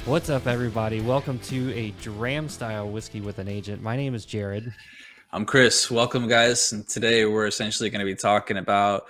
What's up, everybody? Welcome to a Dram style whiskey with an agent. My name is Jared. I'm Chris. Welcome, guys. And today we're essentially going to be talking about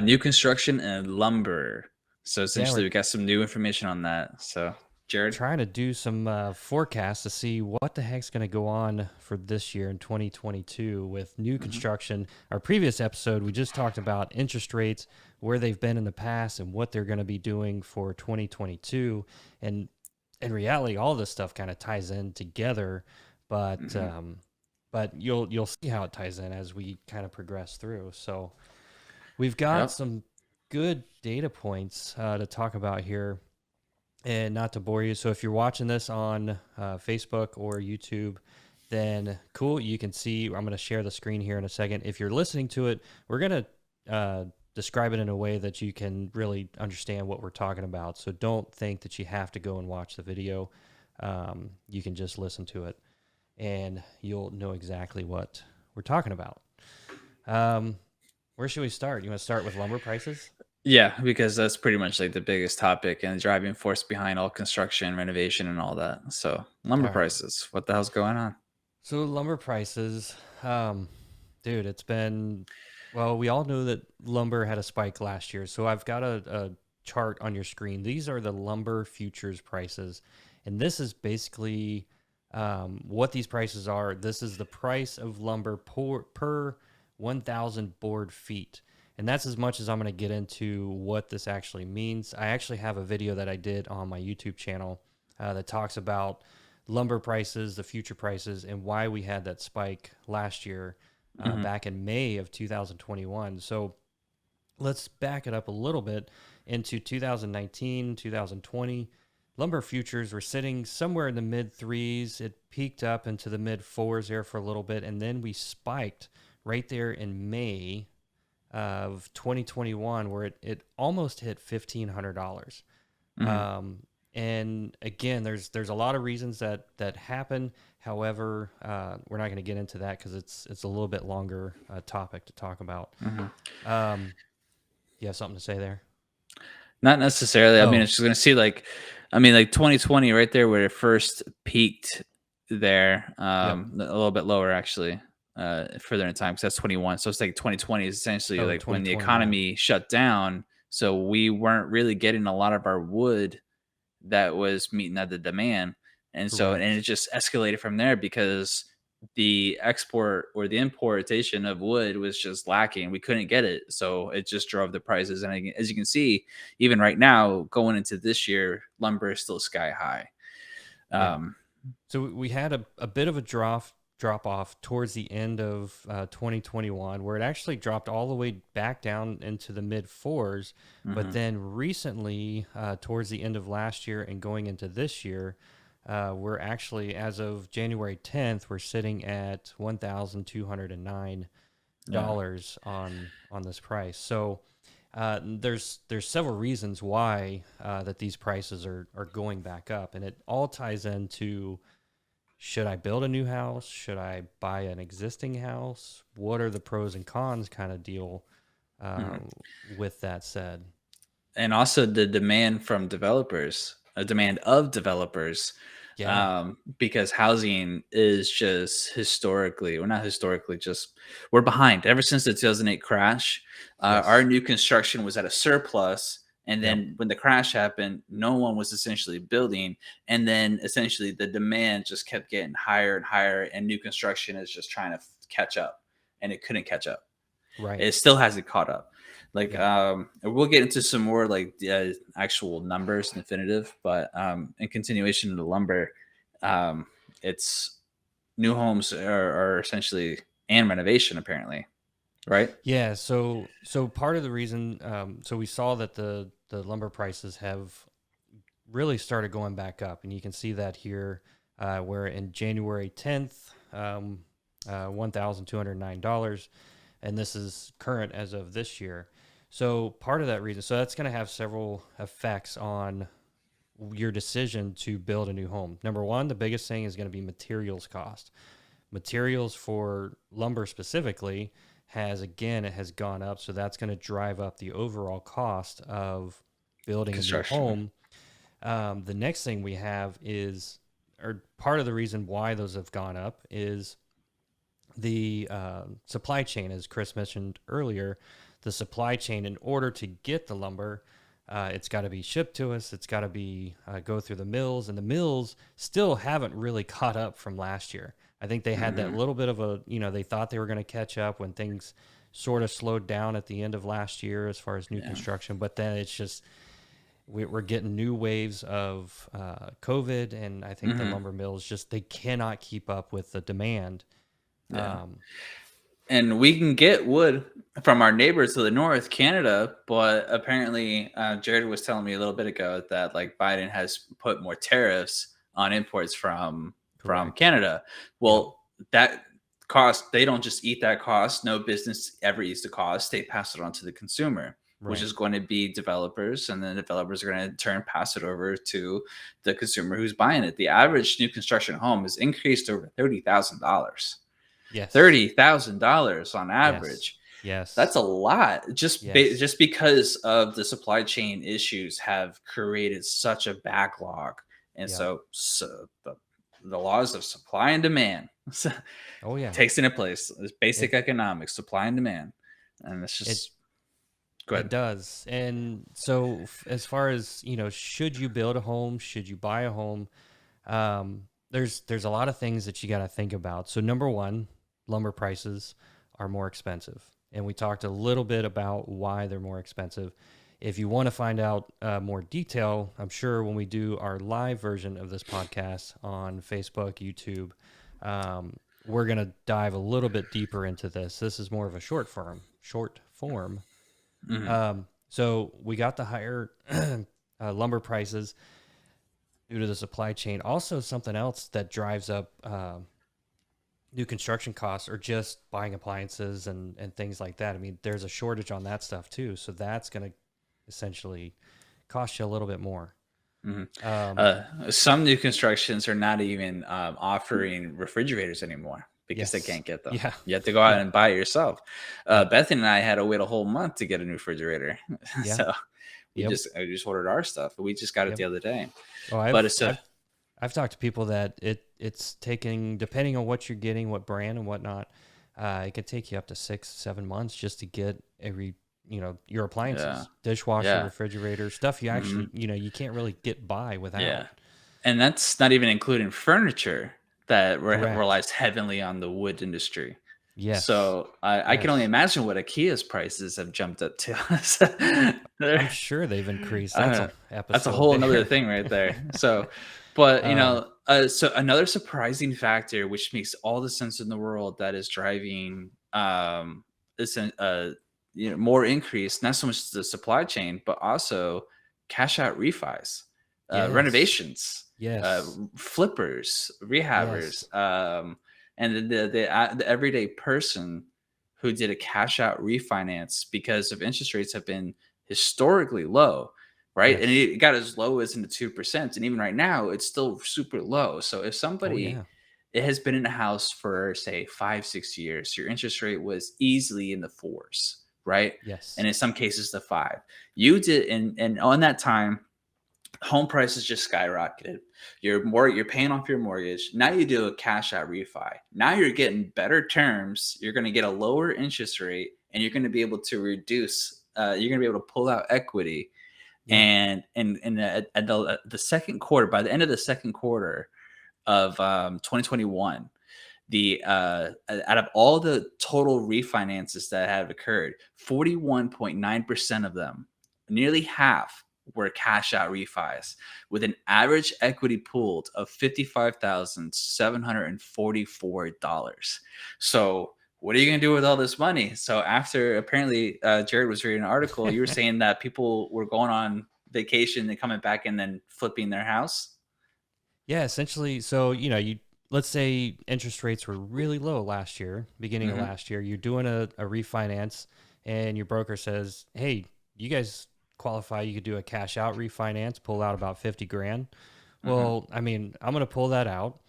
new construction and lumber. So Yeah, essentially, we're we got some new information on that. So, Jared. trying to do some forecasts to see what the heck's going to go on for this year in 2022 with new hmm construction. Our previous episode, we just talked about interest rates, where they've been in the past, and what they're going to be doing for 2022. And in reality, all this stuff kind of ties in together, but hmm um, but you'll see how it ties in as we kind of progress through. So. We've got Yep. some good data points to talk about here, and not to bore you. So, if you're watching this on Facebook or YouTube, then cool. You can see, I'm going to share the screen here in a second. If you're listening to it, we're going to describe it in a way that you can really understand what we're talking about. So, don't think that you have to go and watch the video. You can just listen to it, and you'll know exactly what we're talking about. Um, where should we start? You want to start with lumber prices? Yeah, because that's pretty much like the biggest topic and the driving force behind all construction, renovation, and all that. So, lumber All right. prices. What the hell's going on? So lumber prices, dude, it's been, well, we all know that lumber had a spike last year. So I've got a chart on your screen. These are the lumber futures prices. And this is basically what these prices are. This is the price of lumber per 1,000 board feet. And that's as much as I'm going to get into what this actually means. I actually have a video that I did on my YouTube channel that talks about lumber prices, the future prices, and why we had that spike last year hmm back in May of 2021. So let's back it up a little bit into 2019, 2020. Lumber futures were sitting somewhere in the mid threes. It peaked up into the mid fours there for a little bit, and then we spiked right there in May of 2021, where it almost hit $1,500. hmm And again, there's a lot of reasons that happen. However, we're not going to get into that because it's a little bit longer topic to talk about. hmm Um, you have something to say there? Not necessarily. I mean, Oh, it's just gonna see like 2020 right there where it first peaked there, yep. a little bit lower actually, further in time because that's 21. So it's like 2020 is essentially Oh, like when the 2020. Yeah, economy shut down. So we weren't really getting a lot of our wood that was meeting the demand. And it correct. just escalated from there because the export or the importation of wood was just lacking. We couldn't get it. So it just drove the prices. And as you can see, even right now, going into this year, lumber is still sky high. Yeah. Um, So we had a bit of a drop off towards the end of 2021, where it actually dropped all the way back down into the mid fours. But mhm, then recently, towards the end of last year and going into this year, we're actually, as of January 10th, we're sitting at yeah. $1,209 on this price. So there's several reasons why that these prices are going back up, and it all ties into, should I build a new house? Should I buy an existing house? What are the pros and cons kind of deal uh, mhm. with that said? And also the demand from developers, a demand of developers, Yeah. because housing is just historically, well, not historically, just we're behind. Ever since the 2008 crash, our Yes. new construction was at a surplus. And Yep. then when the crash happened, no one was essentially building. And then essentially the demand just kept getting higher and higher. And new construction is just trying to catch up. And it couldn't catch up. Right. It still hasn't caught up. Like, Yep. and we'll get into some more like the actual numbers, definitive. But in continuation of the lumber, um, it's new homes are essentially and renovation apparently, right? Yeah. So part of the reason, so we saw that the lumber prices have really started going back up, and you can see that here, where in January 10th, $1,209, and this is current as of this year. So part of that reason, so that's going to have several effects on your decision to build a new home. Number one, the biggest thing is going to be materials cost. Materials for lumber specifically it has gone up, so that's going to drive up the overall cost of building a new Construction. home. The next thing we have is, or part of the reason why those have gone up is the supply chain, as Chris mentioned earlier. The supply chain, in order to get the lumber, it's got to be shipped to us. It's got to be go through the mills, and the mills still haven't really caught up from last year. I think they had that Hmm. little bit of a, they thought they were going to catch up when things sort of slowed down at the end of last year as far as new Yeah. construction, but then it's just we're getting new waves of COVID, and I think the Hmm. lumber mills just they cannot keep up with the demand. Yeah. Um, And we can get wood from our neighbors to the north, Canada, but apparently, Jared was telling me a little bit ago that like Biden has put more tariffs on imports from Correct. Canada. Yep. Well, that cost they don't just eat that cost. No business ever eats the cost. They pass it on to the consumer, which Right. is going to be developers, and then developers are going to in turn pass it over to the consumer who's buying it. The average new construction home has increased over $30,000. Yes. $30,000 on Yes. average. That's Yes. a lot. Yes. Just because of the supply chain issues have created such a backlog, and Yep. so the laws of supply and demand Oh yeah. takes into place. It's basic It economics, supply and demand, and it's it just go it ahead. does. And so as far as, should you build a home? Should you buy a home? There's a lot of things that you got to think about. So number one, lumber prices are more expensive, and we talked a little bit about why they're more expensive. If you want to find out more detail, I'm sure when we do our live version of this podcast on Facebook, YouTube, we're gonna dive a little bit deeper into this. This is more of a short form. Mhm. So we got the higher lumber prices due to the supply chain. Also, something else that drives up new construction costs or just buying appliances and things like that. I mean, there's a shortage on that stuff too. So that's going to essentially cost you a little bit more. Mhm. Um, Some new constructions are not even offering refrigerators anymore because they yes. can't get them. Yeah. You have to go out Yep. and buy it yourself. Yep. Bethany and I had to wait a whole month to get a new refrigerator, Yeah. so Yep. I just ordered our stuff. We just got it Yep. the other day. Oh, But I've it's a I've I've talked to people that it's taking, depending on what you're getting, what brand and whatnot, it could take you up to 6, 7 months just to get your yeah, appliances, dishwasher, yeah, refrigerator, stuff you hmm actually you can't really get by without. yeah, and that's not even including furniture that Correct. relies heavily on the wood industry. Yes. So I can only Yes. imagine what IKEA's prices have jumped up to. I'm They're- sure they've increased. That's uh, a that's a episode whole another there. thing right there. So, but um, so another surprising factor, which makes all the sense in the world, that is driving this more increase, not so much the supply chain, but also cash out refis, yes. renovations, uh, Yes. flippers, Yes. rehabbers, and the everyday person who did a cash out refinance because of interest rates have been historically low, right? And Yes. it got as low as in the 2%. And even right now, it's still super low. So if Oh somebody yeah. it has been in a house for say 5, 6 years, your interest rate was easily in the fours, right? Yes. And in some cases the five. You did and on that time, home prices just skyrocketed. You're paying off your mortgage. Now you do a cash out refi. Now you're getting better terms. You're going to get a lower interest rate, and you're going to be able to reduce. You're going to be able to pull out equity, Yeah. and at the second quarter, by the end of the second quarter of 2021, the out of all the total refinances that have occurred, 41.9% of them, nearly half, were cash out refis with an average equity pooled of $55,744. So what are you going to do with all this money? So after apparently Jared was reading an article, you were saying that people were going on vacation and coming back and then flipping their house. Yeah, essentially. So, let's say interest rates were really low last year, beginning of Hmm. last year. You're doing a refinance, and your broker says, "Hey, you guys qualify. You could do a cash out refinance, pull out about 50 grand." Hmm. Well, I mean, I'm going to pull that out.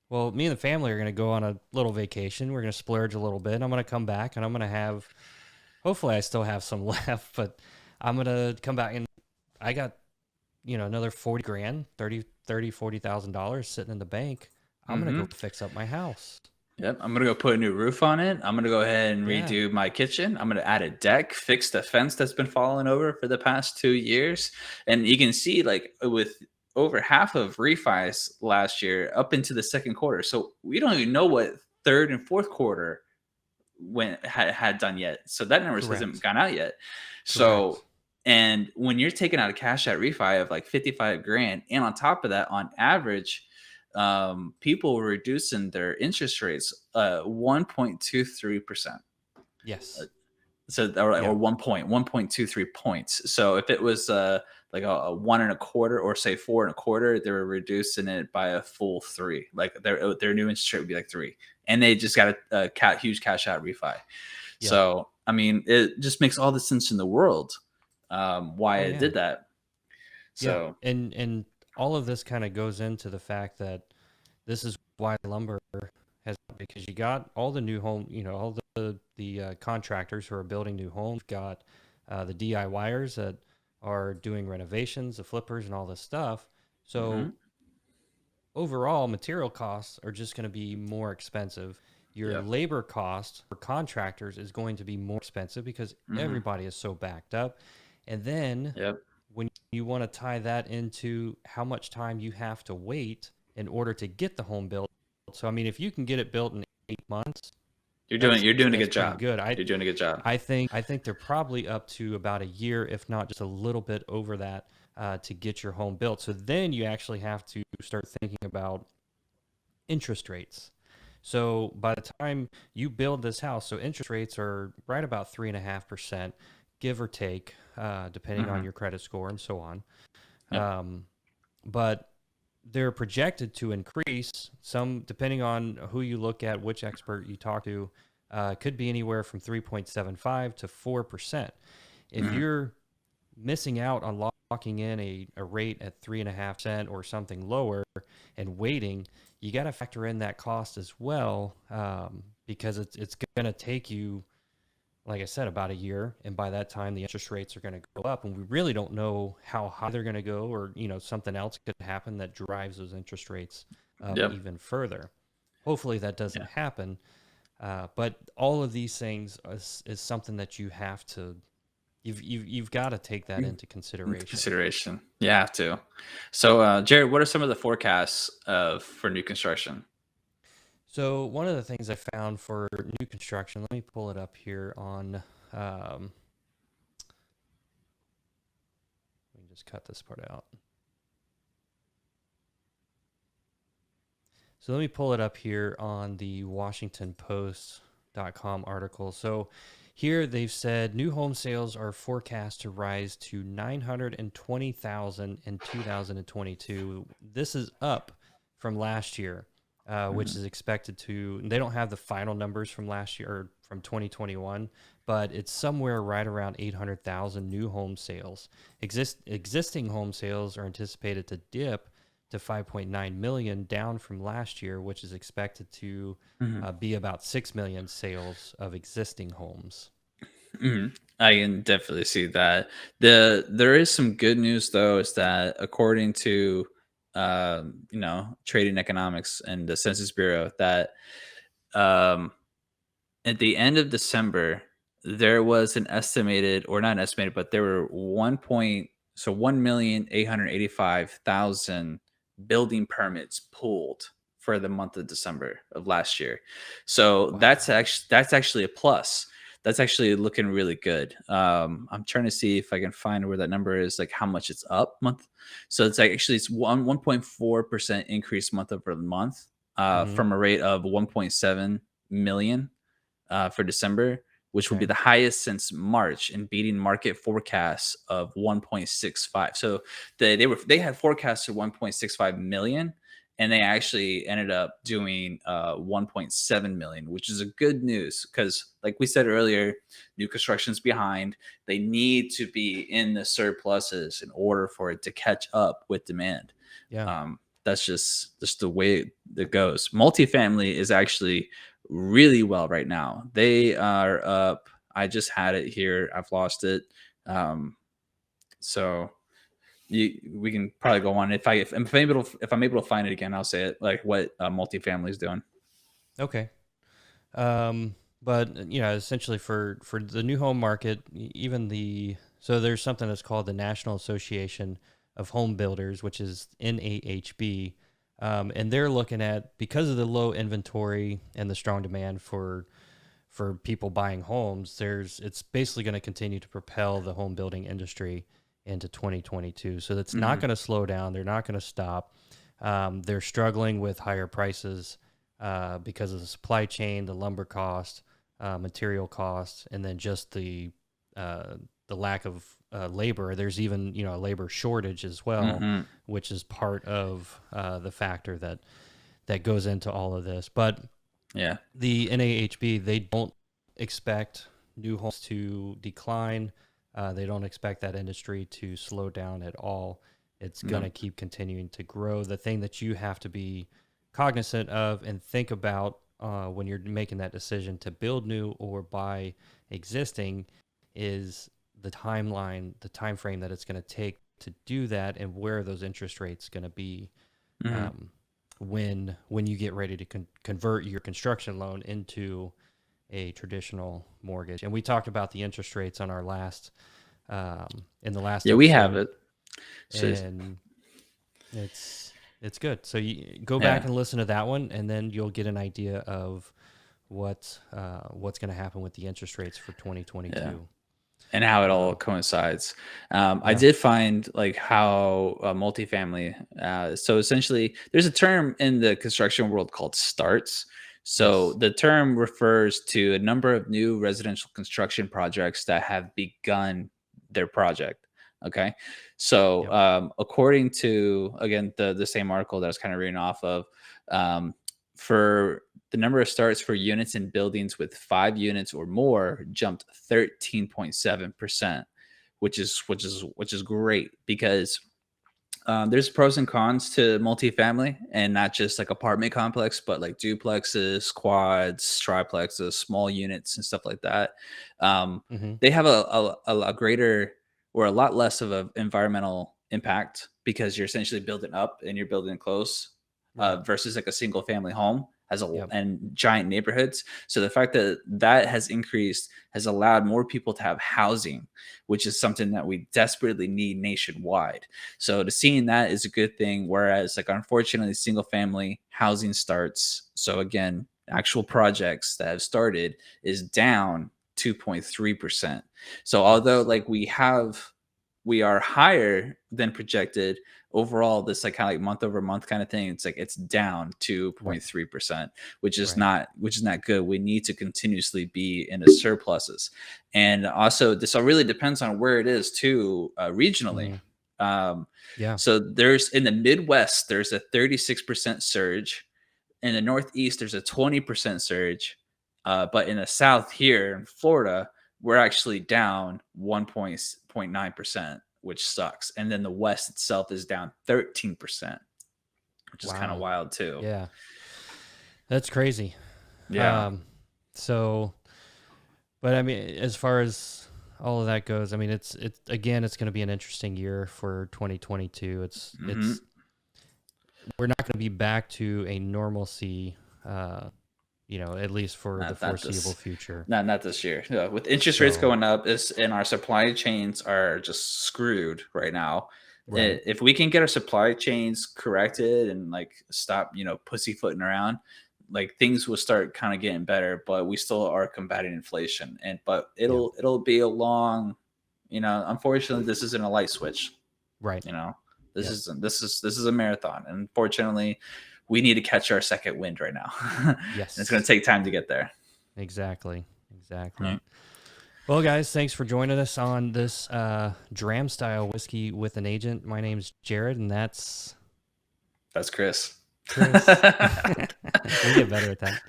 Well, me and the family are going to go on a little vacation. We're going to splurge a little bit. I'm going to come back, and I'm going to have, hopefully, I still have some left, but I'm going to come back and I got another 40 grand, 40,000 dollars sitting in the bank. I'm going to go Mhm. fix up my house. Yep, I'm gonna go put a new roof on it. I'm gonna go ahead and Yeah, redo my kitchen. I'm gonna add a deck, fix the fence that's been falling over for the past 2 years. And you can see, like, with over half of refis last year up into the second quarter. So we don't even know what third and fourth quarter had done yet. So that numbers hasn't correct. gone out yet. So Correct. and when you're taking out a cash out refi of like 55 grand, and on top of that, on average, people were reducing their interest rates 1.23%. Yes. So or Yeah. 1.23 points. So if it was like a one and a quarter, or say four and a quarter, they were reducing it by a full three. Like their new interest rate would be like three, and they just got a huge cash out refi. Yep. So I mean, it just makes all the sense in the world why Oh it yeah. did that. Yeah. So And all of this kind of goes into the fact that this is why lumber has, because you got all the new home, all the contractors who are building new homes, got the DIYers that are doing renovations, the flippers, and all this stuff. So mhm. overall, material costs are just going to be more expensive. Your Yep. labor cost for contractors is going to be more expensive because Hmm. everybody is so backed up. And then Yep. when you want to tie that into how much time you have to wait in order to get the home built. So I mean, if you can get it built in 8 months, You're doing a that's good pretty job. good. You're doing a good job. I think they're probably up to about a year, if not just a little bit over that, to get your home built. So then you actually have to start thinking about interest rates. So by the time you build this house, so interest rates are right about 3.5%, give or take, depending on Hmm. your credit score and so on. Yep. But they're projected to increase, some depending on who you look at, which expert you talk to, could be anywhere from 3.75 to 4%. If Hmm. you're missing out on locking in a rate at 3.5% or something lower and waiting, you got to factor in that cost as well, because it's going to take you, like I said, about a year. And by that time, the interest rates are going to go up. And we really don't know how high they're going to go, or, something else could happen that drives those interest rates up Yep. even further. Hopefully that doesn't Yeah. happen. But all of these things is something that you have to, you've got to take that into Into consideration. consideration. You have to. So, Jared, what are some of the forecasts for new construction? So one of the things I found for new construction, let me pull it up here on, let me just cut this part out. So let me pull it up here on the WashingtonPost.com article. So here they've said new home sales are forecast to rise to 920,000 in 2022. This is up from last year, which Mhm. is expected to. They don't have the final numbers from last year or from 2021, but it's somewhere right around 800,000 new home sales. Existing home sales are anticipated to dip to 5.9 million, down from last year, which is expected to Mhm. be about 6 million sales of existing homes. Mhm. I can definitely see that. There is some good news though, is that according to trading economics and the Census Bureau, that um, at the end of December, there was an estimated, or not estimated, but there were 1,885,000 building permits pulled for the month of December of last year. So Wow. that's actually a plus. That's actually looking really good. I'm trying to see if I can find where that number is, like how much it's up month. So it's like actually it's 1.4% increase month over month, Hmm. from a rate of 1.7 million for December, which would be Okay. the highest since March, and beating market forecasts of 1.65. So they had forecasts of 1.65 million, and they actually ended up doing 1.7 million, which is a good news because, like we said earlier, new construction's behind. They need to be in the surpluses in order for it to catch up with demand. Yeah. That's just the way it goes. Multifamily is actually really well right now. They are up. I just had it here. I've lost it. Um, so we can probably go on. If I'm able to find it again, I'll say it, like what multifamily is doing. Okay. But essentially for the new home market, even so there's something that's called the National Association of Home Builders, which is NAHB, and they're looking at, because of the low inventory and the strong demand for people buying homes, it's basically going to continue to propel the home building industry into 2022. So that's not Hmm. going to slow down. They're not going to stop. They're struggling with higher prices because of the supply chain, the lumber cost, material costs, and then just the lack of labor. There's even a labor shortage as well, Hmm. which is part of the factor that goes into all of this. But Yeah. the NAHB, they don't expect new homes to decline. They don't expect that industry to slow down at all. It's going No. to keep continuing to grow. The thing that you have to be cognizant of and think about when you're making that decision to build new or buy existing is the timeline, the time frame that it's going to take to do that, and where are those interest rates going to be Hmm. um, when you get ready to convert your construction loan into a traditional mortgage. And we talked about the interest rates on our in the last Yeah, we have episode, it. So and it's good. So you go back yeah. and listen to that one, and then you'll get an idea of what's going to happen with the interest rates for Yeah. 2022. And how it all Um, coincides. I yeah. did find like how multifamily. So essentially, there's a term in the construction world called starts. So Yes. the term refers to a number of new residential construction projects that have begun their project. Okay, so Yep. according to, again, the same article that I was kind of reading off of, um, for the number of starts for units in buildings with 5 units or more jumped 13.7%, which is great because there's pros and cons to multifamily, and not just like apartment complex, but like duplexes, quads, triplexes, small units, and stuff like that. Um, Hmm. they have a greater or a lot less of an environmental impact because you're essentially building up and you're building close, Right. versus like a single family home Yep. and giant neighborhoods. So the fact that that has increased has allowed more people to have housing, which is something that we desperately need nationwide. So to seeing that is a good thing. Whereas, like, unfortunately, single family housing starts, so again, actual projects that have started, is down 2.3%. So although Yes. like we are higher than projected overall, this like kind of like month over month kind of thing, it's like it's down Right. 2.3%, which is Right. not good. We need to continuously be in the surpluses. And also this all really depends on where it is too, regionally. Hmm. um, Yeah. so there's in the Midwest, there's a 36% surge. In the Northeast, there's a 20% surge. But in the South here in Florida, we're actually down 1.9%, which sucks. And then the West itself is down 13%, which is kind of Wow. wild too. Yeah. That's crazy. Yeah. Um, so, but I mean, as far as all of that goes, I mean, it's again, it's going to be an interesting year for 2022. Hmm. We're not going to be back to a normalcy, uh, at least for the Not foreseeable this. future. Not this year. Yeah, with interest rates So, going up, is and our supply chains are just screwed right now. right. If we can get our supply chains corrected and like stop, pussyfooting around, like things will start kind of getting better. But we still are combating inflation, and but Yeah. it'll be a long, unfortunately, this isn't a light switch. Right. You know, Yep. this is a marathon, and unfortunately, we need to catch our second wind right now, and it's going to Yes. take time to get there. Exactly. Exactly. Right. Well, guys, thanks for joining us on this Dram style whiskey with an agent. My name's Jared, and that's That's Chris. Chris. We'll get better at that.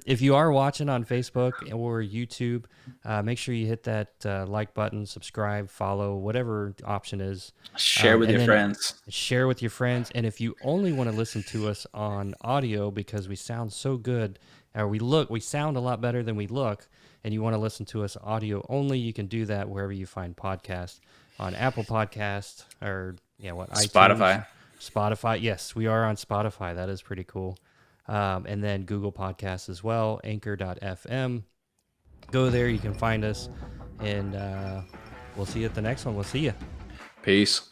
If you are watching on Facebook or YouTube, make sure you hit that like button, subscribe, follow, whatever the option is, Share with and your then friends. share with your friends. And if you only want to listen to us on audio because we sound so good or we sound a lot better than we look, and you want to listen to us audio only, you can do that wherever you find podcasts, on Apple Podcast, or iTunes, Spotify. Spotify. Yes, we are on Spotify. That is pretty cool. And then Google Podcasts as well, Anchor.fm. Go there, you can find us, and we'll see you at the next one. We'll see you. Peace.